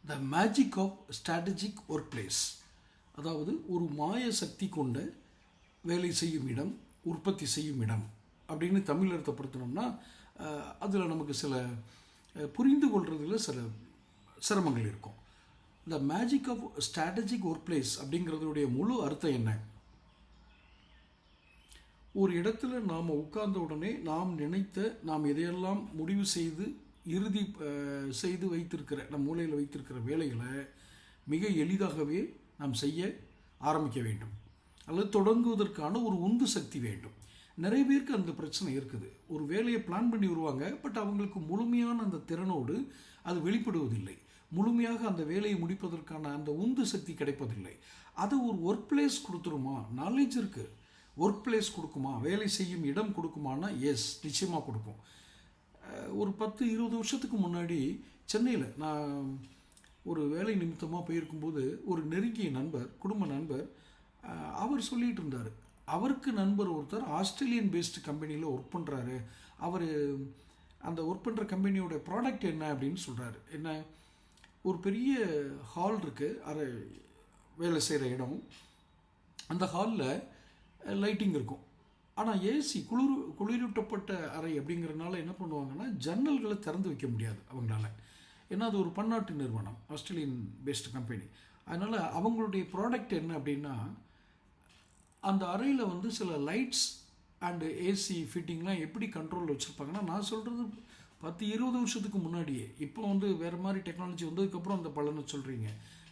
The magic of strategic workplace. அதாவது ஒரு மாய சக்தி கொண்ட வேலை செய்யும் இடம், உற்பத்தி செய்யும் இடம் அப்படின்னு தமிழ் அர்த்தப்படுத்தினோம்னா அதில் நமக்கு சில புரிந்து கொள்றதுல சில சிரமங்கள் இருக்கும். The magic of strategic workplace அப்படிங்கிறதுடைய முழு அர்த்தம் என்ன? ஒரு இடத்துல நாம் உட்கார்ந்த உடனே நாம் நினைத்த, நாம் எதையெல்லாம் முடிவு செய்து இறுதி செய்து வைத்திருக்கிற நம் மூளையில் வைத்திருக்கிற வேலைகளை மிக எளிதாகவே நாம் செய்ய ஆரம்பிக்க வேண்டும், அல்லது தொடங்குவதற்கான ஒரு உந்து சக்தி வேண்டும். நிறைய பேருக்கு அந்த பிரச்சனை இருக்குது. ஒரு வேலையை பிளான் பண்ணி வருவாங்க, பட் அவங்களுக்கு முழுமையான அந்த திறனோடு அது வெளிப்படுவதில்லை. முழுமையாக அந்த வேலையை முடிப்பதற்கான அந்த உந்து சக்தி கிடைப்பதில்லை. அது ஒரு ஒர்க் பிளேஸ் கொடுத்துருமா? நாலேஜ் இருக்குது, ஒர்க் பிளேஸ் கொடுக்குமா? வேலை செய்யும் இடம் கொடுக்குமானா எஸ், நிச்சயமாக கொடுக்கும். ஒரு 10-20 வருஷத்துக்கு முன்னாடி சென்னையில் நான் ஒரு வேலை நிமித்தமாக போயிருக்கும்போது ஒரு நெருங்கிய நண்பர், குடும்ப நண்பர், அவர் சொல்லிகிட்டு இருந்தார். அவருக்கு நண்பர் ஒருத்தர் ஆஸ்திரேலியன் பேஸ்டு கம்பெனியில் ஒர்க் பண்ணுறாரு. அவர் அந்த ஒர்க் பண்ணுற கம்பெனியோட ப்ராடக்ட் என்ன அப்படின்னு சொல்கிறாரு. என்ன, ஒரு பெரிய ஹால் இருக்குது, அரை வேலை செய்கிற இடம். அந்த ஹாலில் லைட்டிங் இருக்கும், ஆனால் ஏசி குளிரூட்டப்பட்ட அறை அப்படிங்கிறதுனால என்ன பண்ணுவாங்கன்னா ஜன்னல்களை திறந்து வைக்க முடியாது அவங்களால. ஏன்னா அது ஒரு பன்னாட்டு நிறுவனம், ஆஸ்திரேலியன் பேஸ்டு கம்பெனி. அதனால் அவங்களுடைய ப்ராடக்ட் என்ன அப்படின்னா, அந்த அறையில் சில லைட்ஸ் அண்டு ஏசி ஃபிட்டிங்லாம் எப்படி கண்ட்ரோலில் வச்சுருப்பாங்கன்னா, நான் சொல்கிறது 10-20 வருஷத்துக்கு முன்னாடியே. இப்போ வேறு மாதிரி டெக்னாலஜி வந்ததுக்கப்புறம் அந்த பலனை சொல்கிறீங்க.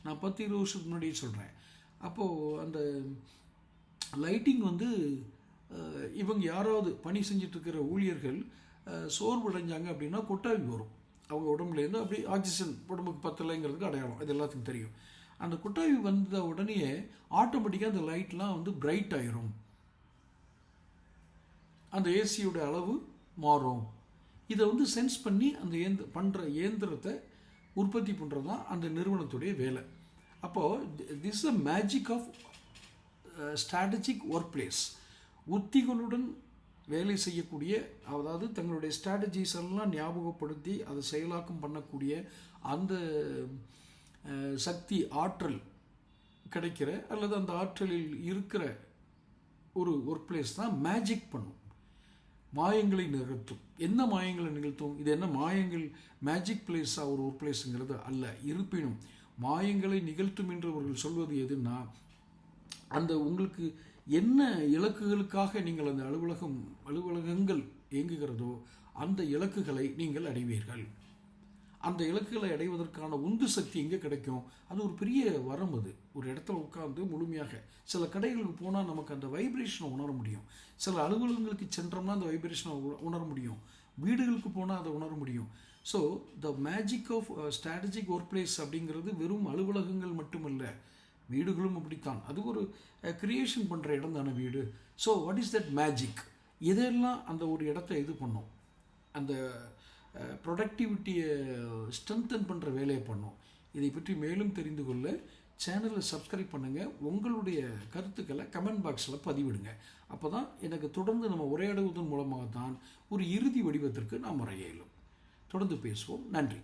நான் 10-20 வருஷத்துக்கு முன்னாடியே சொல்கிறேன். அப்போது அந்த லைட்டிங் இவங்க யாராவது பணி செஞ்சிட்ருக்கிற ஊழியர்கள் சோர்வடைஞ்சாங்க அப்படின்னா கொட்டாவி வரும் அவங்க உடம்புலேருந்து. அப்படி ஆக்சிஜன் உடம்புக்கு பத்தலைங்கிறதுக்கு அடையாளம், இது எல்லாத்துக்கும் தெரியும். அந்த கொட்டாவி வந்த உடனே ஆட்டோமேட்டிக்காக அந்த லைட்லாம் பிரைட் ஆயிரும், அந்த ஏசியோட அளவு மாறும். இதை சென்ஸ் பண்ணி அந்த பண்ணுற இயந்திரத்தை உற்பத்தி பண்ணுறது தான் அந்த நிறுவனத்துடைய வேலை. அப்போது this a magic of strategic workplace. உத்திகளுடன் வேலை செய்யக்கூடிய, அதாவது தங்களுடைய ஸ்ட்ராட்டஜிஸ் எல்லாம் ஞாபகப்படுத்தி அதை செயலாக்கம் பண்ணக்கூடிய அந்த சக்தி, ஆற்றல் கிடைக்கிற அல்லது அந்த ஆற்றலில் இருக்கிற ஒரு ஒர்க் பிளேஸ் தான் மேஜிக் பண்ணும், மாயங்களை நிகழ்த்தும். என்ன மாயங்களை நிகழ்த்தும்? இது என்ன மாயங்கள் மேஜிக் பிளேஸாக ஒரு ஒர்க் பிளேஸுங்கிறது அல்ல. இருப்பினும் மாயங்களை நிகழ்த்தும் என்று அவர்கள் சொல்வது எதுன்னா, அந்த உங்களுக்கு என்ன இலக்குகளுக்காக நீங்கள் அந்த அலுவலகங்கள் இயங்குகிறதோ அந்த இலக்குகளை நீங்கள் அடைவீர்கள். அந்த இலக்குகளை அடைவதற்கான உந்து சக்தி எங்கே கிடைக்கும்? அது ஒரு பெரிய வரம். அது ஒரு இடத்துல உட்கார்ந்து முழுமையாக, சில கடைகளுக்கு போனால் நமக்கு அந்த வைப்ரேஷனை உணர முடியும், சில அலுவலகங்களுக்கு சென்றோம்னா அந்த வைப்ரேஷனை உணர முடியும், வீடுகளுக்கு போனால் அதை உணர முடியும். So the magic of strategic workplace அப்படிங்கிறது வெறும் அலுவலகங்கள் மட்டுமல்ல, வீடுகளும் அப்படித்தான். அது ஒரு கிரியேஷன் பண்ணுற இடம் தானே வீடு. So what is that magic? இதெல்லாம் அந்த ஒரு இடத்த இது பண்ணும், அந்த ப்ரொடக்டிவிட்டியை ஸ்ட்ரென்தன் பண்ணுற வேலையை பண்ணும். இதை பற்றி மேலும் தெரிந்து கொள்ள சேனலை சப்ஸ்கிரைப் பண்ணுங்கள். உங்களுடைய கருத்துக்களை கமெண்ட் பாக்ஸில் பதிவிடுங்க. அப்போ தான் எனக்கு தொடர்ந்து நம்ம உரையாடுவதன் மூலமாக தான் ஒரு இறுதி வடிவத்திற்கு நாம் வரைய இயலும். தொடர்ந்து பேசுவோம். நன்றி.